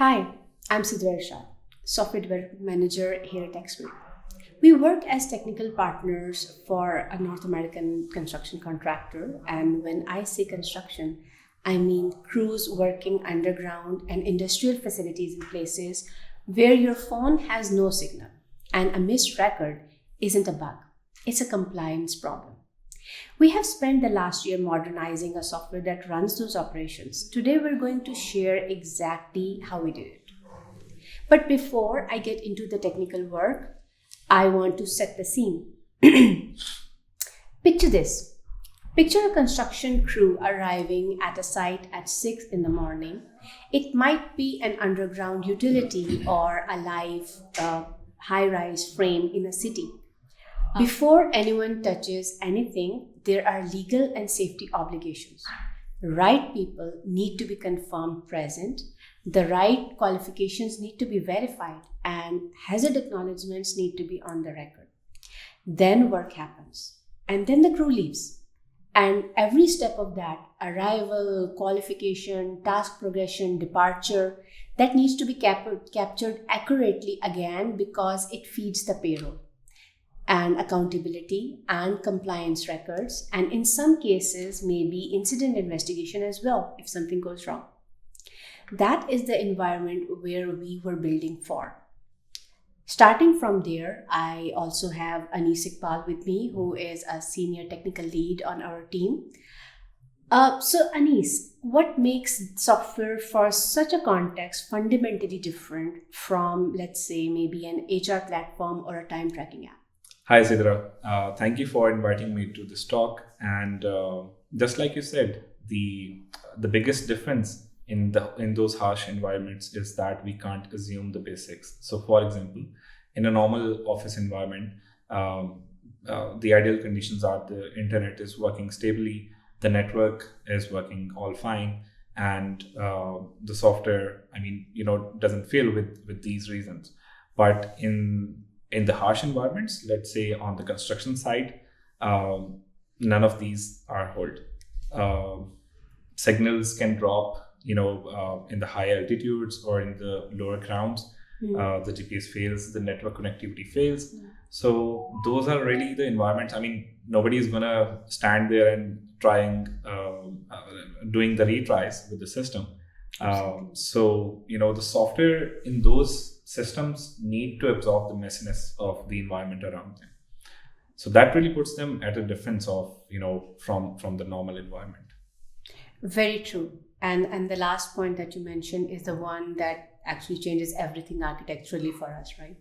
Hi, I'm Sidra Irshad, Software Development Manager here at Xgrid. We work as technical partners for a North American construction contractor, and when I say construction, I mean crews working underground and industrial facilities in places where your phone has no signal, and a missed record isn't a bug, it's a compliance problem. We have spent the last year modernizing a software that runs those operations. Today, we're going to share exactly how we did it. But before I get into the technical work, I want to set the scene. Picture this. Picture a construction crew arriving at a site at 6 in the morning. It might be an underground utility or a live high-rise frame in a city. Before anyone touches anything, there are legal and safety obligations. Right people need to be confirmed present, the right qualifications need to be verified, and hazard acknowledgements need to be on the record. Then work happens, and then the crew leaves. And every step of that, arrival, qualification, task progression, departure, that needs to be captured accurately again because it feeds the payroll and accountability and compliance records, and in some cases, maybe incident investigation as well if something goes wrong. That is the environment where we were building for. Starting from there, I also have Anees Iqbal with me, who is a senior technical lead on our team. So Anees, what makes software for such a context fundamentally different from, let's say, maybe an HR platform or a time tracking app? Hi, Sidra. Thank you for inviting me to this talk. And just like you said, the biggest difference in those harsh environments is that we can't assume the basics. So, for example, in a normal office environment, the ideal conditions are the internet is working stably, the network is working all fine, and the software, doesn't fail with these reasons. But in the harsh environments, let's say on the construction side, none of these are held. Signals can drop, in the high altitudes or in the lower grounds. The GPS fails, the network connectivity fails. So those are really the environments. Nobody is gonna stand there and doing the retries with the system. So the software in those systems need to absorb the messiness of the environment around them. So that really puts them at a difference of, from the normal environment. Very true. And the last point that you mentioned is the one that actually changes everything architecturally for us, right?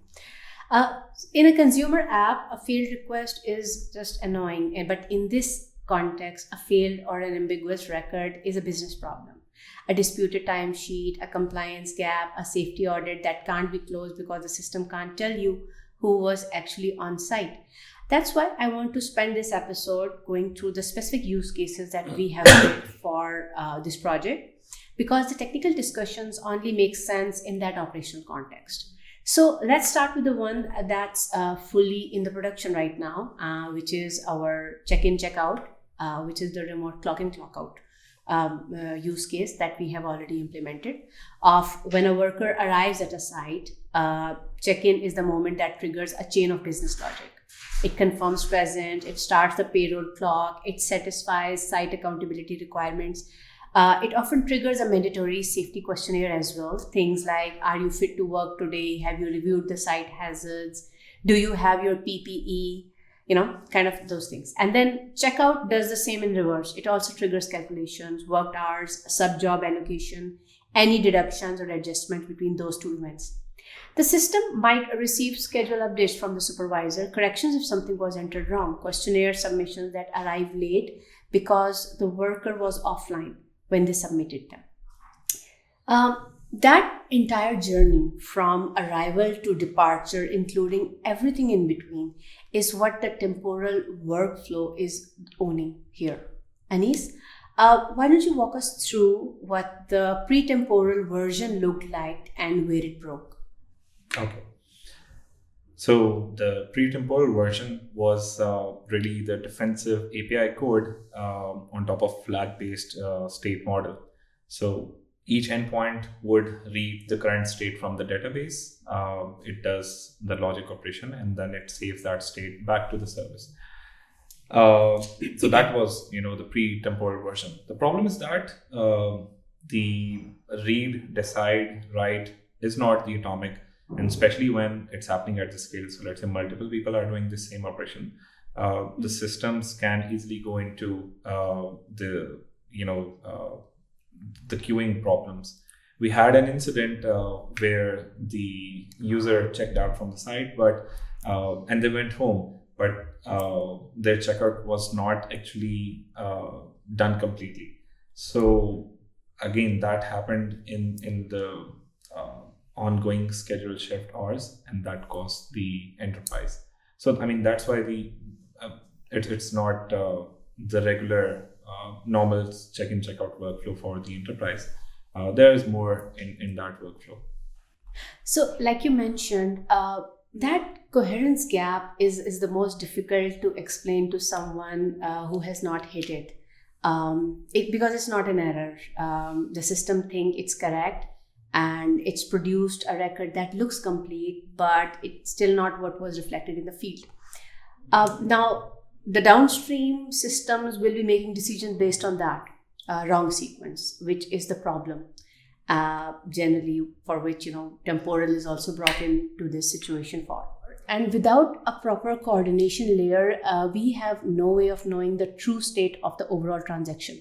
In a consumer app, a failed request is just annoying. But in this context, a failed or an ambiguous record is a business problem. A disputed timesheet, a compliance gap, a safety audit that can't be closed because the system can't tell you who was actually on site. That's why I want to spend this episode going through the specific use cases that we have built for this project, because the technical discussions only make sense in that operational context. So let's start with the one that's fully in the production right now, which is our check-in, check-out, which is the remote clock-in, clock-out. Use case that we have already implemented of when a worker arrives at a site. Check-in is the moment that triggers a chain of business logic. It confirms present, it starts the payroll clock, it satisfies site accountability requirements. It often triggers a mandatory safety questionnaire as well. Things like, are you fit to work today? Have you reviewed the site hazards? Do you have your PPE? Kind of those things. And then checkout does the same in reverse. It also triggers calculations, worked hours, sub-job allocation, any deductions or adjustment between those two events. The system might receive schedule updates from the supervisor, corrections if something was entered wrong, questionnaire submissions that arrive late because the worker was offline when they submitted them. That entire journey from arrival to departure, including everything in between, is what the temporal workflow is owning here. Anees, why don't you walk us through what the pre-temporal version looked like and where it broke? Okay. So the pre-temporal version was really the defensive API code on top of flag-based state model. So each endpoint would read the current state from the database. It does the logic operation, and then it saves that state back to the service. So that was, the pre-temporal version. The problem is that the read, decide, write is not the atomic, and especially when it's happening at the scale. So let's say multiple people are doing the same operation. The systems can easily go into the queuing problems. We had an incident where the user checked out from the site, and they went home, but their checkout was not actually done completely. So again, that happened in the ongoing scheduled shift hours, and that cost the enterprise. So that's why it's not the regular normal check-in checkout workflow for the enterprise. There is more in that workflow. So like you mentioned, that coherence gap is the most difficult to explain to someone who has not hit it. Because it's not an error. The system thinks it's correct, and it's produced a record that looks complete, but it's still not what was reflected in the field. Now, the downstream systems will be making decisions based on that wrong sequence, which is the problem. Generally, for which temporal is also brought into this situation for. And without a proper coordination layer, we have no way of knowing the true state of the overall transaction.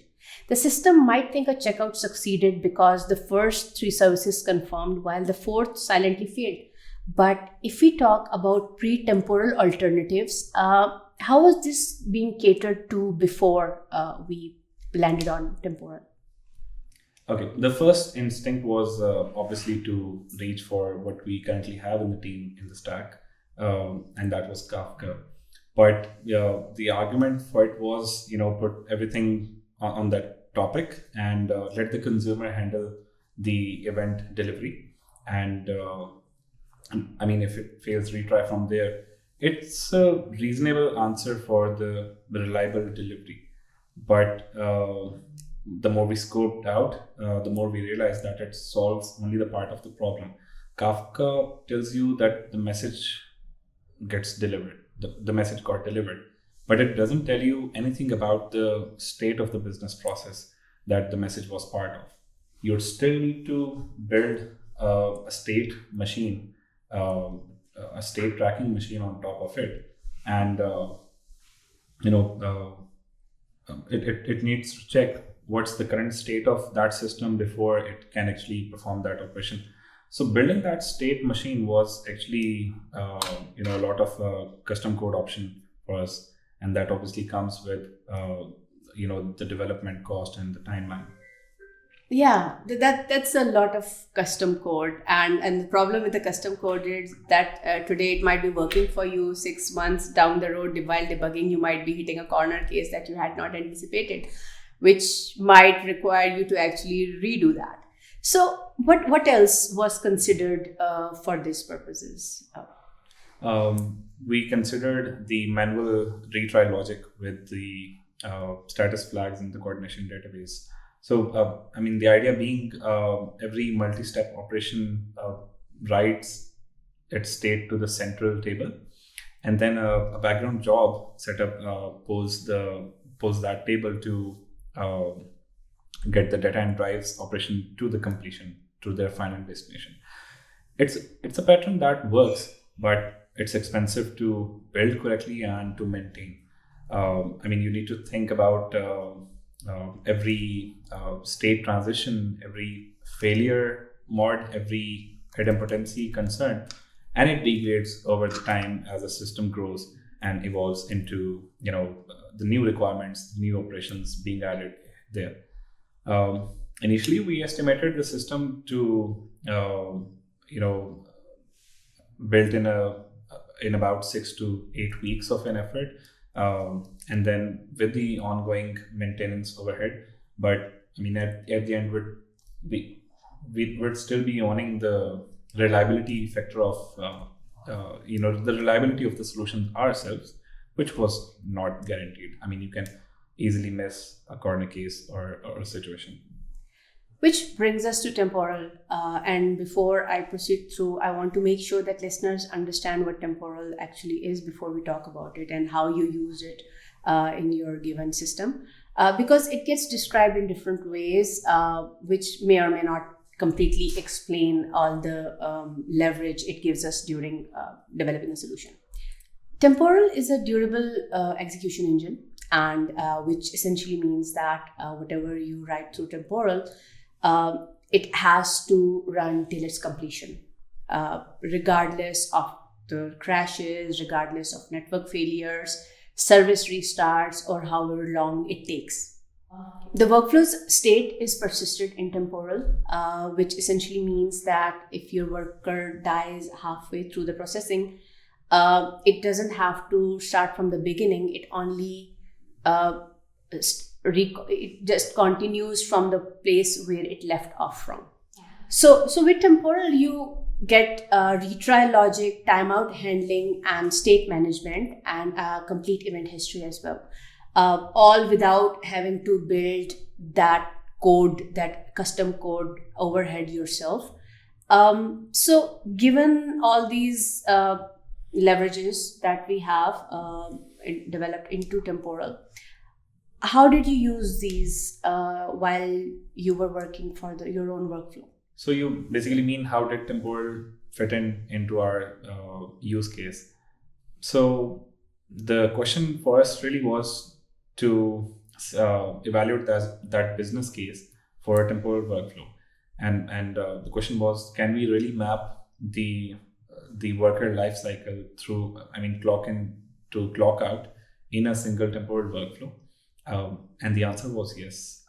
The system might think a checkout succeeded because the first 3 services confirmed while the 4th silently failed. But if we talk about pre-temporal alternatives, how was this being catered to before we landed on temporal? Okay, the first instinct was obviously to reach for what we currently have in the team in the stack, and that was Kafka. But the argument for it was, put everything on that topic and let the consumer handle the event delivery. And if it fails, retry from there. It's a reasonable answer for the reliable delivery. But the more we scoped out, the more we realized that it solves only the part of the problem. Kafka tells you that the message gets delivered, the message got delivered, but it doesn't tell you anything about the state of the business process that the message was part of. You still need to build a state machine, a state tracking machine on top of it, and it needs to check what's the current state of that system before it can actually perform that operation. So building that state machine was actually a lot of custom code option for us, and that obviously comes with the development cost and the timeline. Yeah, that's a lot of custom code, and the problem with the custom code is that today it might be working for you. 6 months down the road, while debugging, you might be hitting a corner case that you had not anticipated, which might require you to actually redo that. So what else was considered for these purposes? We considered the manual retry logic with the status flags in the coordination database. So, the idea being every multi-step operation writes its state to the central table, and then a background job setup pulls that table to get the data and drives operation to the completion, to their final destination. It's a pattern that works, but it's expensive to build correctly and to maintain. You need to think about every state transition, every failure mod, every idempotency concern, and it degrades over the time as the system grows and evolves into the new requirements, new operations being added there. Initially, we estimated the system to built in about 6 to 8 weeks of an effort. And then with the ongoing maintenance overhead, but at the end we would still be owning the reliability factor of the reliability of the solution ourselves, which was not guaranteed. You can easily miss a corner case or a situation. Which brings us to temporal. And before I proceed through, I want to make sure that listeners understand what temporal actually is before we talk about it and how you use it in your given system. Because it gets described in different ways, which may or may not completely explain all the leverage it gives us during developing a solution. Temporal is a durable execution engine, and which essentially means that whatever you write through temporal, it has to run till its completion, regardless of the crashes, regardless of network failures, service restarts, or however long it takes. The workflow's state is persisted in temporal, which essentially means that if your worker dies halfway through the processing, it doesn't have to start from the beginning. It only it just continues from the place where it left off from. So with temporal, you get retry logic, timeout handling, and state management, and a complete event history as well. All without having to build that code, that custom code overhead yourself. So given all these leverages that we have developed into temporal, how did you use these while you were working for your own workflow? So you basically mean how did temporal fit into our use case? So the question for us really was to evaluate that business case for a temporal workflow, and the question was, can we really map the worker life cycle through, clock in to clock out in a single temporal workflow? And the answer was yes,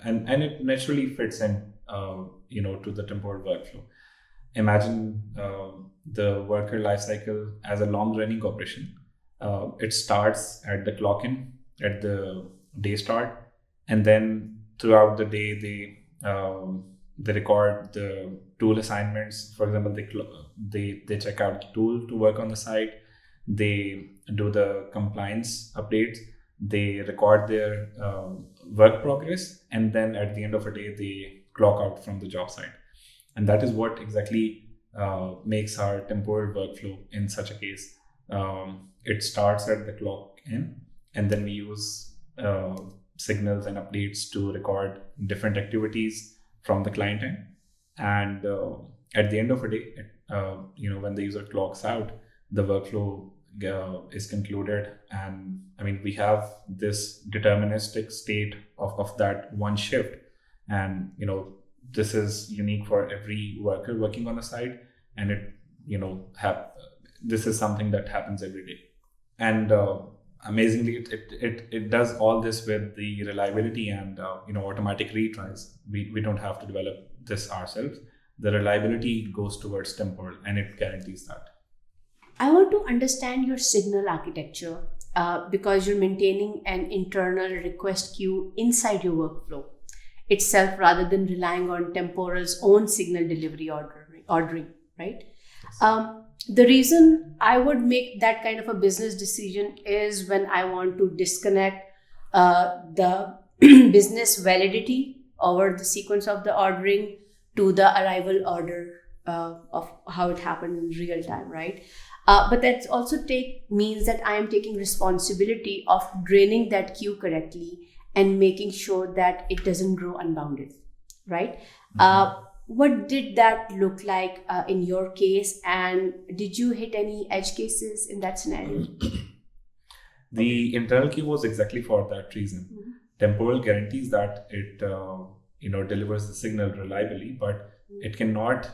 and it naturally fits in to the temporal workflow. Imagine the worker lifecycle as a long-running operation. It starts at the clock in, at the day start, and then throughout the day they record the tool assignments. For example, they check out the tool to work on the site. They do the compliance updates. They record their work progress, and then at the end of a day they clock out from the job site. And that is what exactly makes our temporal workflow in such a case. It starts at the clock in, and then we use signals and updates to record different activities from the client end. And at the end of a day, when the user clocks out, the workflow is concluded, and we have this deterministic state of that one shift, and this is unique for every worker working on the site, and it this is something that happens every day. And amazingly, it does all this with the reliability and automatic retries. We don't have to develop this ourselves. The reliability goes towards temporal, and it guarantees that. I want to understand your signal architecture because you're maintaining an internal request queue inside your workflow itself rather than relying on temporal's own signal delivery ordering, right? The reason I would make that kind of a business decision is when I want to disconnect the business validity over the sequence of the ordering to the arrival order of how it happened in real time, right? But that also means that I am taking responsibility of draining that queue correctly and making sure that it doesn't grow unbounded, right? Mm-hmm. What did that look like in your case, and did you hit any edge cases in that scenario? The internal queue was exactly for that reason. Mm-hmm. Temporal guarantees that it delivers the signal reliably, but it cannot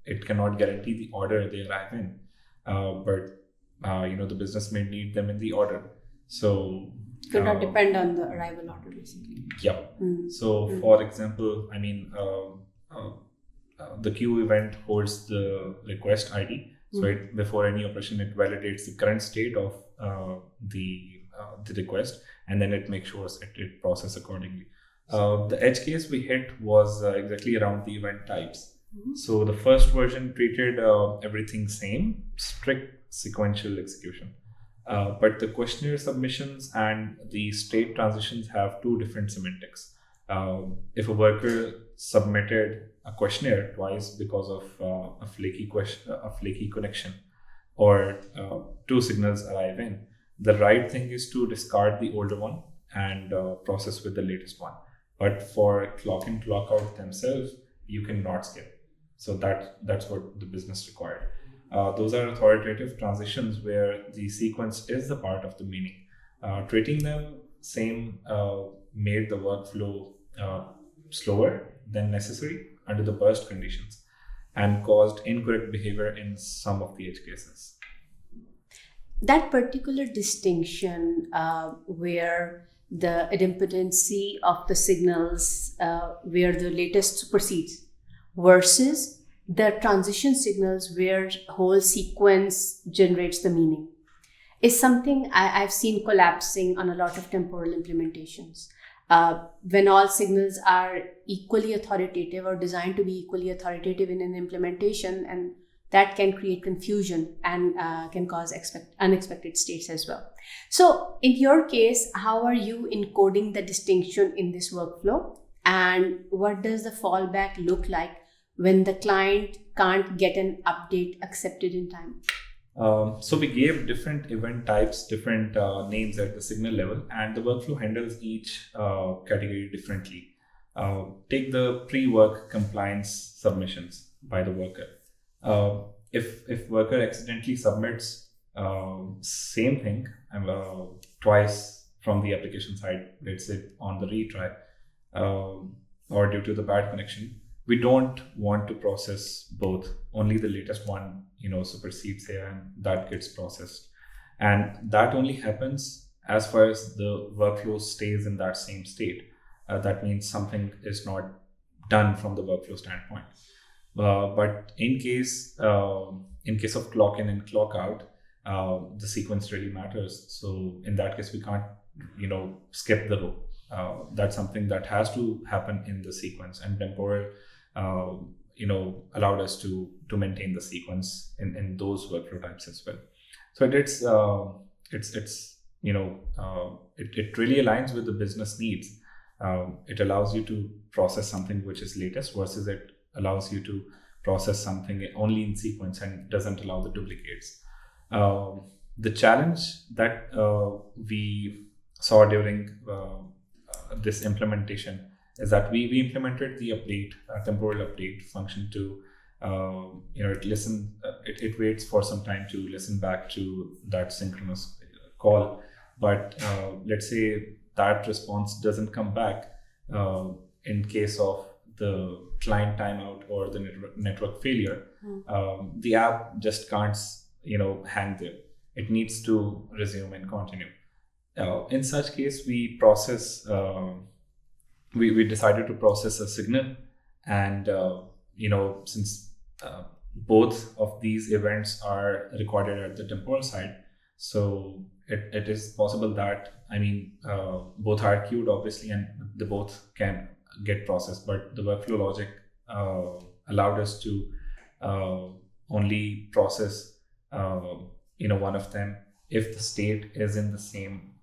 it cannot guarantee the order they arrive in. But the business may need them in the order. So could not depend on the arrival order, basically. Yeah. So for example, the queue event holds the request ID. So before any operation, it validates the current state of the request, and then it makes sure it processes accordingly. The edge case we hit was exactly around the event types. Mm-hmm. So the first version treated everything same, strict sequential execution. But the questionnaire submissions and the state transitions have two different semantics. If a worker submitted a questionnaire twice because of a flaky connection, or two signals arrive in, the right thing is to discard the older one and process with the latest one. But for clock in, clock out themselves, you cannot skip. So that's what the business required. Those are authoritative transitions where the sequence is the part of the meaning. Treating them same made the workflow slower than necessary under the burst conditions and caused incorrect behavior in some of the edge cases. That particular distinction where the idempotency of the signals where the latest supersedes versus the transition signals where whole sequence generates the meaning is something I've seen collapsing on a lot of temporal implementations. When all signals are equally authoritative or designed to be equally authoritative in an implementation, and that can create confusion and can cause unexpected states as well. So in your case, how are you encoding the distinction in this workflow? And what does the fallback look like when the client can't get an update accepted in time? So we gave different event types, different names at the signal level, and the workflow handles each category differently. Take the pre-work compliance submissions by the worker. If worker accidentally submits same thing twice from the application side, let's say on the retry, or due to the bad connection, we don't want to process both. Only the latest one, supersedes here, and that gets processed. And that only happens as far as the workflow stays in that same state. That means something is not done from the workflow standpoint. But in case of clock in and clock out, the sequence really matters. So in that case, we can't, skip the row. That's something that has to happen in the sequence, and Temporal, allowed us to maintain the sequence in those workflow types as well. So it really aligns with the business needs. It allows you to process something which is latest versus it allows you to process something only in sequence and doesn't allow the duplicates. The challenge that we saw during this implementation is that we implemented the update, temporal update function to, it waits for some time to listen back to that synchronous call. But let's say that response doesn't come back in case of the client timeout or the network failure. The app just can't, hang there. It needs to resume and continue. In such case, we process. We decided to process a signal, and since both of these events are recorded at the temporal side, so it is possible that both are queued obviously, and they both can get processed. But the workflow logic allowed us to only process one of them if the state is in the same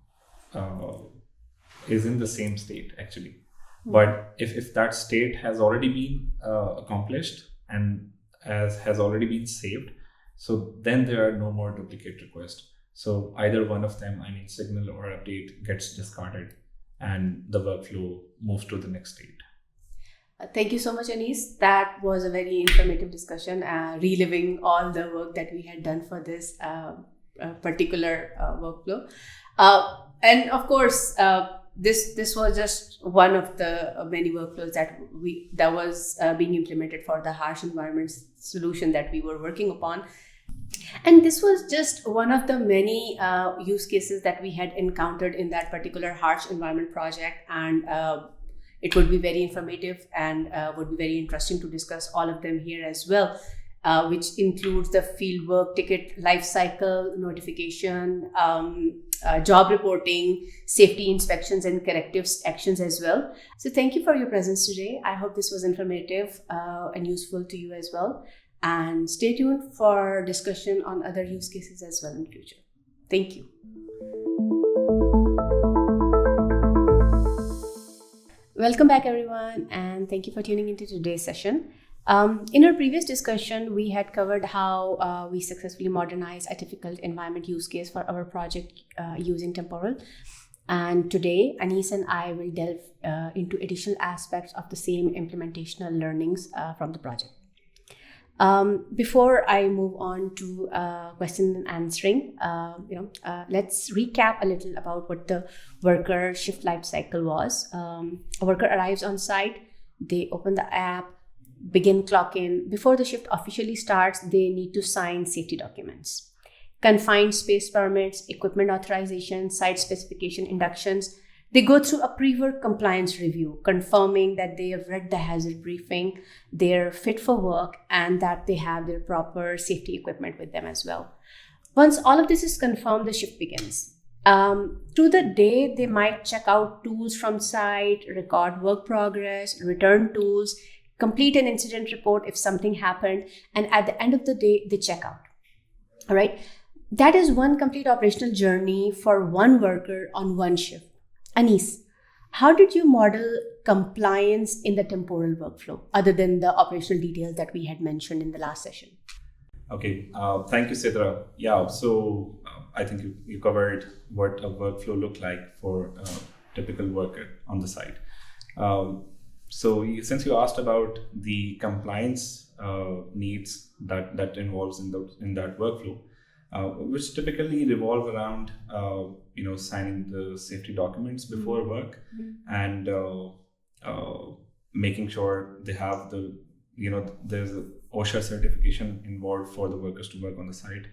state actually. But if that state has already been accomplished and has already been saved, so then there are no more duplicate requests. So either one of them, signal or update, gets discarded and the workflow moves to the next state. Thank you so much, Anees. That was a very informative discussion, reliving all the work that we had done for this particular workflow. And of course, this was just one of the many workflows that was being implemented for the harsh environments solution that we were working upon. And this was just one of the many use cases that we had encountered in that particular harsh environment project. And it would be very informative and would be very interesting to discuss all of them here as well, which includes the fieldwork, ticket lifecycle, notification, job reporting, safety inspections, and corrective actions as well. So thank you for your presence today. I hope this was informative and useful to you as well. And stay tuned for discussion on other use cases as well in the future. Thank you. Welcome back, everyone, and thank you for tuning into today's session. In our previous discussion, we had covered how we successfully modernized a difficult environment use case for our project using Temporal. And today, Anees and I will delve into additional aspects of the same implementational learnings from the project. Before I move on to question and answering, let's recap a little about what the worker shift life cycle was. A worker arrives on site, they open the app, begin clock in. Before the shift officially starts, they need to sign safety documents. Confined space permits, equipment authorization, site specification inductions. They go through a pre-work compliance review, confirming that they have read the hazard briefing, they're fit for work, and that they have their proper safety equipment with them as well. Once all of this is confirmed, the shift begins. Through the day, they might check out tools from site, record work progress, return tools, complete an incident report if something happened, and at the end of the day, they check out. All right. That is one complete operational journey for one worker on one shift. Anees, how did you model compliance in the temporal workflow, other than the operational details that we had mentioned in the last session? Okay, thank you, Sidra. Yeah, so I think you covered what a workflow looked like for a typical worker on the site. Since you asked about the compliance needs that involves in that workflow, which typically revolve around signing the safety documents before work, and making sure they have there's a OSHA certification involved for the workers to work on the site.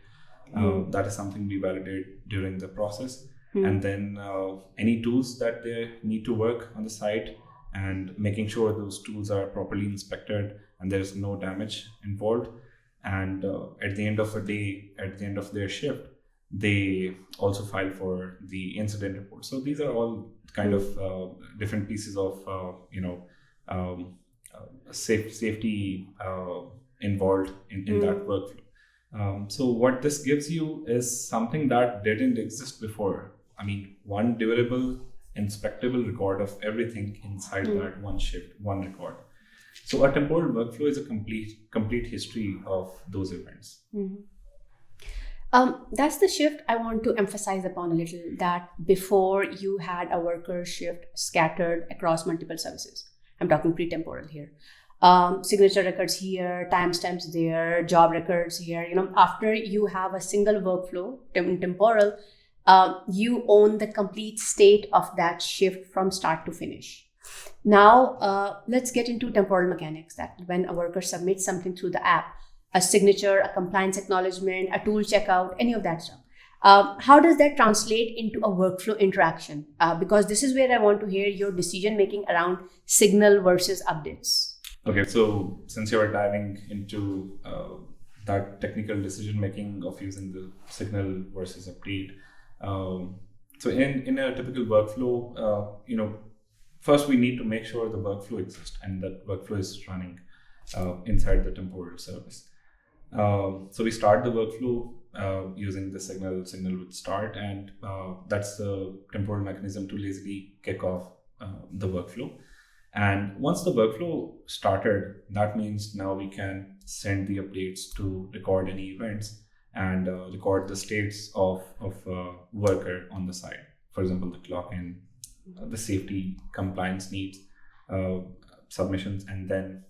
That is something we validate during the process. And then any tools that they need to work on the site, and making sure those tools are properly inspected and there's no damage involved. And at the end of a day, at the end of their shift, they also file for the incident report. So these are all kind of different pieces of safety involved in that workflow. So what this gives you is something that didn't exist before. I mean, one durable, inspectable record of everything inside that one shift, one record. So a temporal workflow is a complete history of those events. That's the shift I want to emphasize upon a little, that before you had a worker shift scattered across multiple services. I'm talking pre-temporal here. Signature records here, timestamps there, job records here. After you have a single workflow in temporal, you own the complete state of that shift from start to finish. Now, let's get into temporal mechanics, that when a worker submits something through the app, a signature, a compliance acknowledgement, a tool checkout, any of that stuff. How does that translate into a workflow interaction? Because this is where I want to hear your decision making around signal versus updates. Okay, so since you're diving into that technical decision making of using the signal versus update, so in a typical workflow, first we need to make sure the workflow exists and that workflow is running inside the temporal service. So we start the workflow using the signal with start, and that's the temporal mechanism to lazily kick off the workflow. And once the workflow started, that means now we can send the updates to record any events and record the states of worker on the site. For example, the clock in, the safety compliance needs, submissions, and then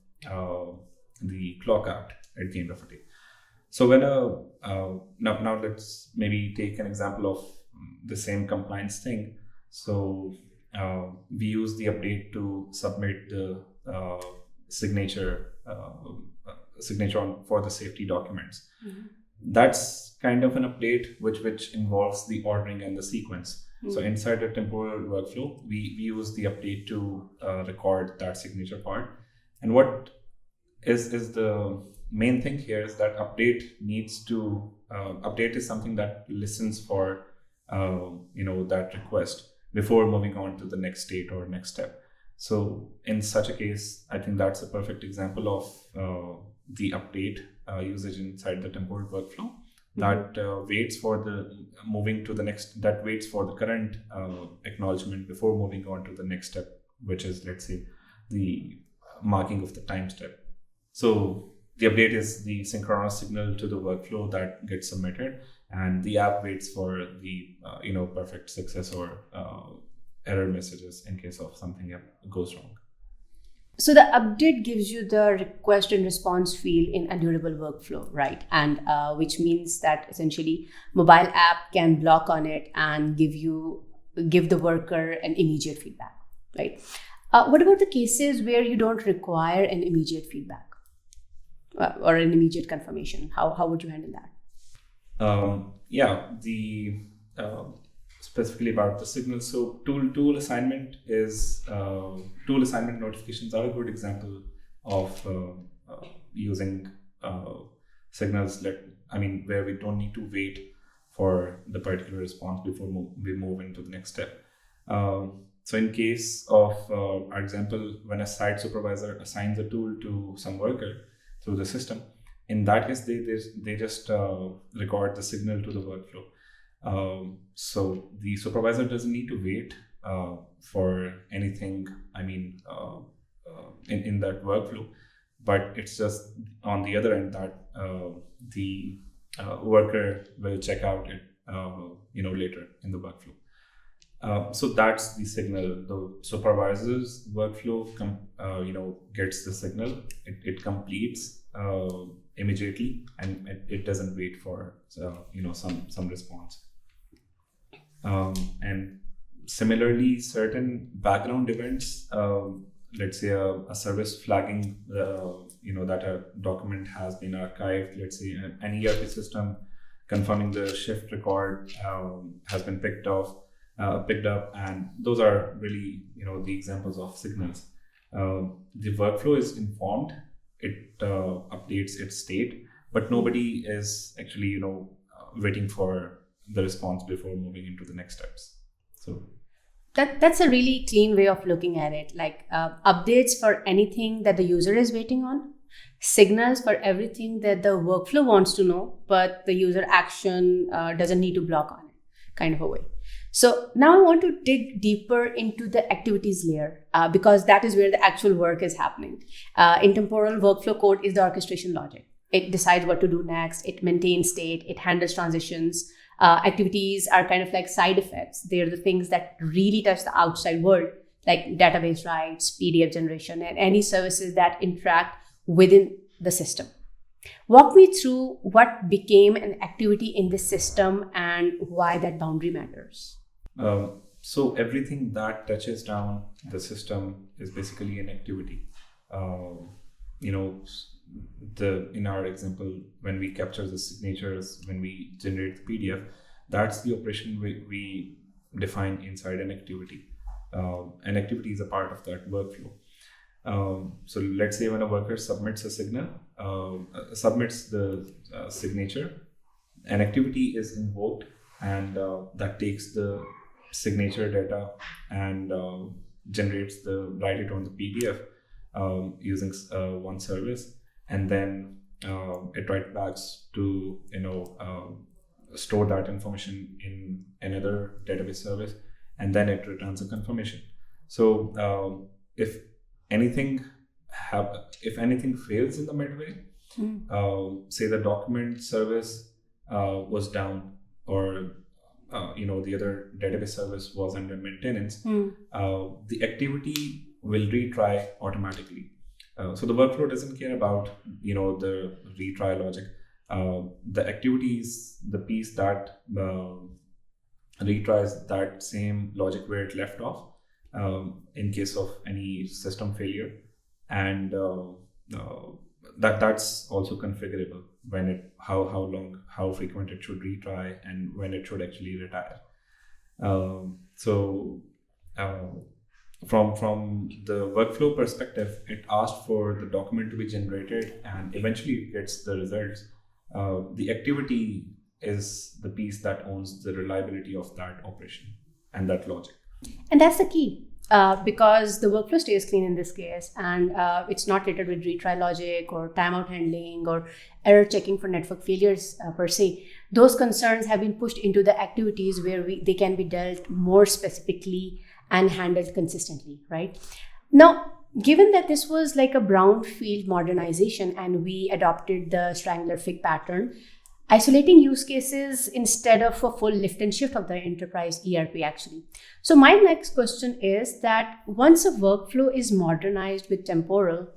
the clock out at the end of the day. So when now let's maybe take an example of the same compliance thing. So we use the update to submit the signature for the safety documents. That's kind of an update which involves the ordering and the sequence. So inside the temporal workflow, we use the update to record that signature part. And what is the main thing here is that update is something that listens for that request before moving on to the next state or next step. So in such a case, I think that's a perfect example of the update usage inside the temporal workflow. that waits for the moving to the next, that waits for the current acknowledgement before moving on to the next step, which is, let's say, the marking of the time step. So the update is the synchronous signal to the workflow that gets submitted, and the app waits for the perfect success or error messages in case of something goes wrong. So the update gives you the request and response field in a durable workflow, right? And which means that essentially mobile app can block on it and give the worker an immediate feedback, right? What about the cases where you don't require an immediate feedback or an immediate confirmation? How would you handle that? Specifically about the signals. So tool assignment notifications are a good example of using signals where we don't need to wait for the particular response before we move into the next step. So in case of our example, when a site supervisor assigns a tool to some worker through the system, in that case they just record the signal to the workflow. So the supervisor doesn't need to wait for anything, in that workflow, but it's just on the other end that the worker will check out it, later in the workflow. So that's the signal. The supervisor's workflow, gets the signal. It completes immediately, and it doesn't wait for some response. And similarly, certain background events, let's say a service flagging, that a document has been archived, let's say an ERP system confirming the shift record has been picked up, and those are really, the examples of signals. The workflow is informed, it updates its state, but nobody is actually, waiting for the response before moving into the next steps. So that's a really clean way of looking at it. Like updates for anything that the user is waiting on, signals for everything that the workflow wants to know, but the user action doesn't need to block on it, kind of a way. So now I want to dig deeper into the activities layer because that is where the actual work is happening. In Temporal, workflow code is the orchestration logic. It decides what to do next. It maintains state. It handles transitions. Activities are kind of like side effects. They're the things that really touch the outside world, like database writes, PDF generation, and any services that interact within the system. Walk me through what became an activity in this system and why that boundary matters. So everything that touches down the system is basically an activity. In our example, when we capture the signatures, when we generate the PDF, that's the operation we define inside an activity. An activity is a part of that workflow. So let's say when a worker submits a signal, submits the signature, an activity is invoked, and that takes the signature data and write it on the PDF using one service, and then it writes back to store that information in another database service, and then it returns a confirmation. So if anything fails in the midway, say the document service was down, or the other database service was under maintenance, the activity will retry automatically. So the workflow doesn't care about the retry logic. The activity is the piece that retries that same logic where it left off in case of any system failure, and that's also configurable when how long, how frequent it should retry, and when it should actually retire. From the workflow perspective, it asks for the document to be generated, and eventually it gets the results. The activity is the piece that owns the reliability of that operation and that logic. And that's the key. because the workflow stays clean in this case, and it's not littered with retry logic or timeout handling or error checking for network failures per se. Those concerns have been pushed into the activities where they can be dealt more specifically and handled consistently, right? Now, given that this was like a brownfield modernization and we adopted the Strangler fig pattern, isolating use cases instead of a full lift and shift of the enterprise ERP actually. So my next question is that once a workflow is modernized with Temporal,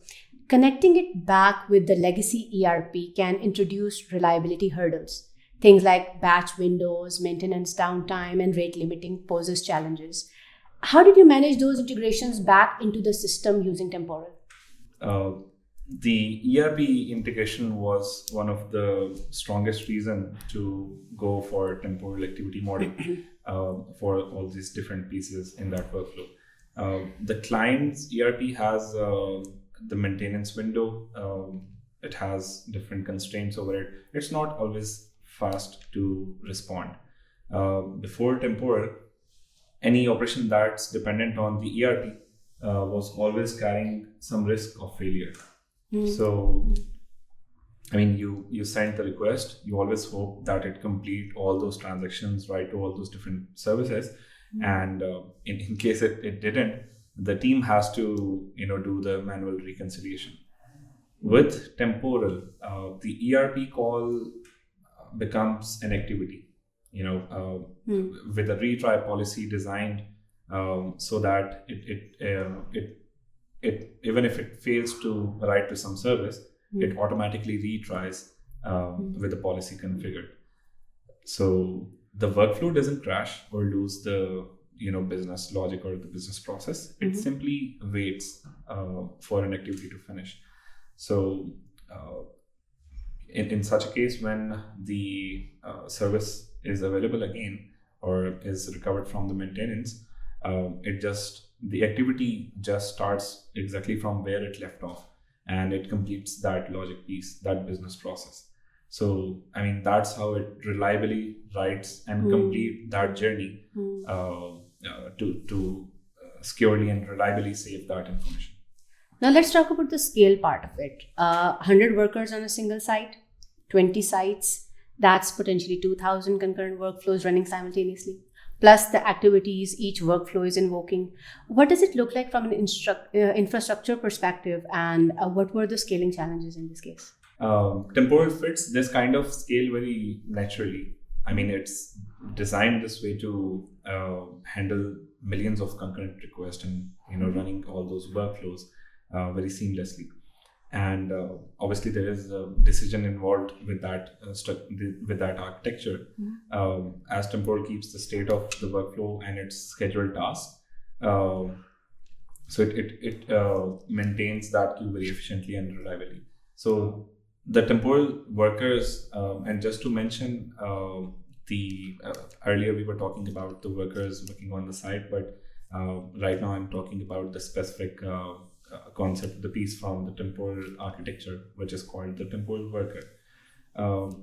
connecting it back with the legacy ERP can introduce reliability hurdles. Things like batch windows, maintenance downtime, and rate limiting poses challenges. How did you manage those integrations back into the system using Temporal? The ERP integration was one of the strongest reason to go for temporal activity model for all these different pieces in that workflow. The client's ERP has the maintenance window. It has different constraints over it. It's not always fast to respond. Before Temporal, any operation that's dependent on the ERP was always carrying some risk of failure. So, I mean, you send the request, you always hope that it complete all those transactions, right, to all those different services. And in case it didn't, the team has to, do the manual reconciliation. With Temporal, the ERP call becomes an activity. With a retry policy designed so that it even if it fails to write to some service, it automatically retries with the policy configured. So the workflow doesn't crash or lose the business logic or the business process. It simply waits for an activity to finish. So in such a case, when the service is available again or is recovered from the maintenance, the activity just starts exactly from where it left off, and it completes that logic piece, that business process. So, I mean, that's how it reliably writes and complete that journey to securely and reliably save that information. Now let's talk about the scale part of it. 100 workers on a single site, 20 sites. That's potentially 2,000 concurrent workflows running simultaneously, plus the activities each workflow is invoking. What does it look like from an infrastructure perspective, and what were the scaling challenges in this case? Temporal fits this kind of scale very naturally. I mean, it's designed this way to handle millions of concurrent requests and running all those workflows very seamlessly. And obviously, there is a decision involved with that with that architecture. As Temporal keeps the state of the workflow and its scheduled tasks, so it maintains that queue very efficiently and reliably. So the Temporal workers, and just to mention, earlier we were talking about the workers working on the site, but right now I'm talking about the specific concept, the piece from the Temporal architecture, which is called the Temporal worker.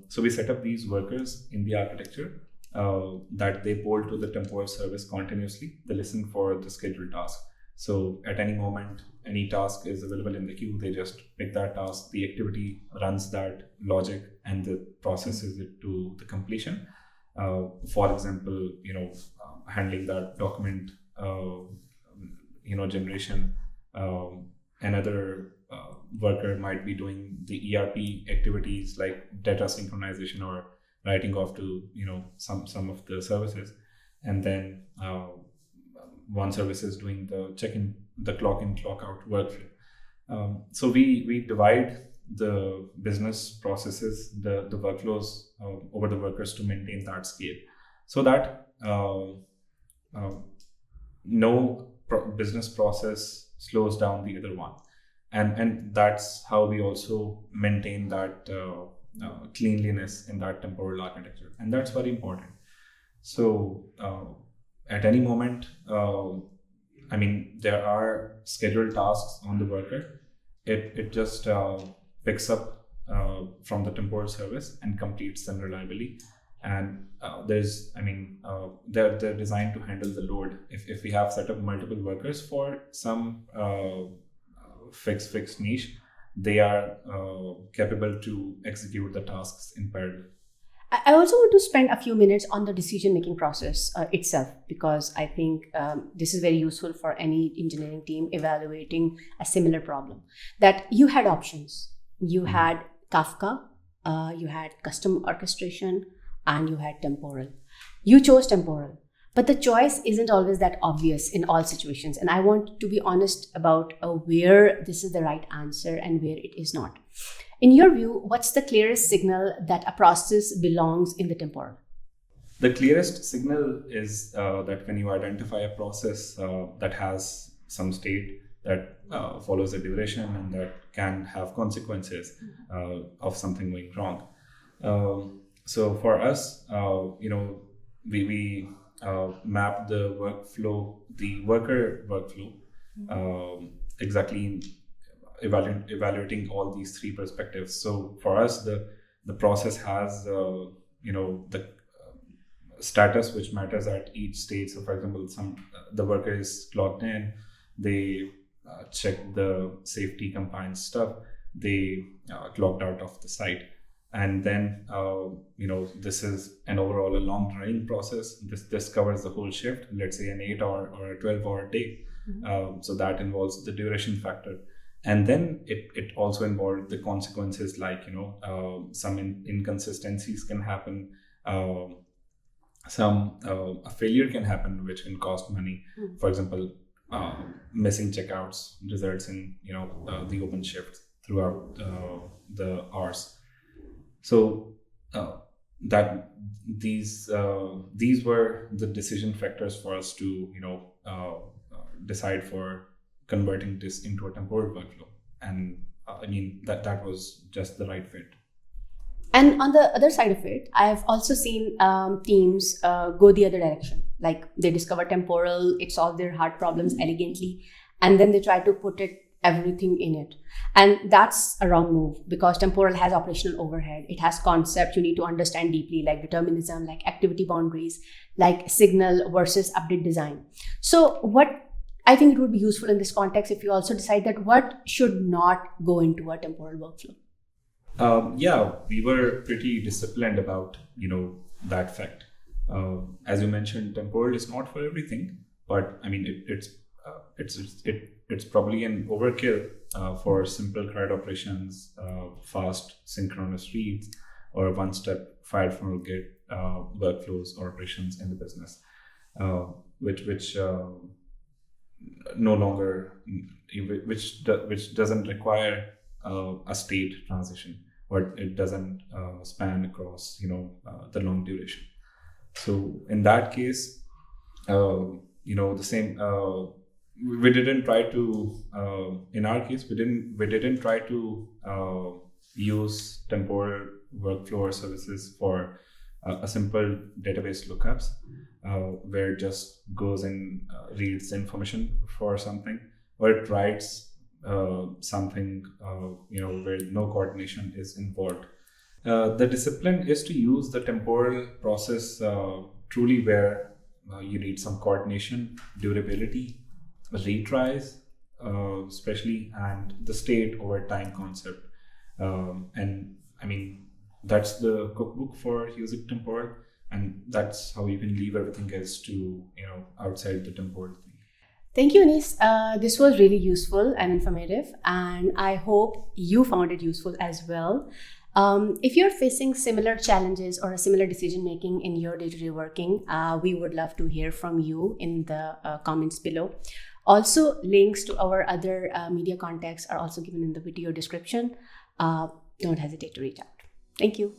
So we set up these workers in the architecture that they poll to the Temporal service continuously. They listen for the scheduled task. So at any moment, any task is available in the queue, they just pick that task, the activity runs that logic, and the processes it to the completion. For example, handling that document, generation. Another worker might be doing the ERP activities like data synchronization or writing off to some of the services, and then one service is doing the check-in, the clock-in, clock-out workflow. So we divide the business processes, the workflows over the workers to maintain that scale, so that no business process slows down the other one, and that's how we also maintain that cleanliness in that Temporal architecture, and that's very important. So at any moment, there are scheduled tasks on the worker. It just picks up from the Temporal service and completes them reliably, and they're designed to handle the load. If we have set up multiple workers for some fixed niche, they are capable to execute the tasks in parallel. I also want to spend a few minutes on the decision-making process itself, because I think this is very useful for any engineering team evaluating a similar problem. That you had options. You had Kafka, you had custom orchestration, and you had Temporal. You chose Temporal, but the choice isn't always that obvious in all situations. And I want to be honest about where this is the right answer and where it is not. In your view, what's the clearest signal that a process belongs in the temporal? The clearest signal is that when you identify a process that has some state that follows a duration and that can have consequences of something going wrong. So for us, we map the workflow, the worker workflow, exactly evaluating all these three perspectives. So for us, the process has the status which matters at each stage. So for example, the worker is clocked in, they check the safety compliance stuff, they clocked out of the site, and then this is an overall a long running process. This covers the whole shift, let's say an 8-hour or a 12-hour day. So that involves the duration factor. And then it also involved the consequences, like some inconsistencies can happen, a failure can happen which can cost money. For example, missing checkouts results in the open shift throughout the hours. So that these were the decision factors for us to decide for converting this into a temporal workflow, and that was just the right fit. And on the other side of it, I've also seen teams go the other direction. Like they discover temporal, it solves their hard problems elegantly, and then they try to put everything in it. And that's a wrong move, because temporal has operational overhead. It has concepts you need to understand deeply, like determinism, like activity boundaries, like signal versus update design. So what I think it would be useful in this context if you also decide that what should not go into a temporal workflow. We were pretty disciplined about that fact. As you mentioned, temporal is not for everything, but it's probably an overkill for simple CRUD operations, fast synchronous reads, or one-step file from Git workflows or operations in the business, which no longer, which doesn't require a state transition, or it doesn't span across the long duration. So in that case, the same. We didn't try to. In our case, we didn't try to use temporal workflow or services for a simple database lookups, where it just goes and reads information for something, or it writes something where no coordination is involved. The discipline is to use the temporal process truly where you need some coordination, durability, retries, especially, and the state over time concept. That's the cookbook for using temporal, and that's how you can leave everything else to outside the temporal thing. Thank you, Anees. This was really useful and informative, and I hope you found it useful as well. If you're facing similar challenges or a similar decision making in your day-to-day working, we would love to hear from you in the comments below. Also, links to our other media contacts are also given in the video description. Don't hesitate to reach out. Thank you.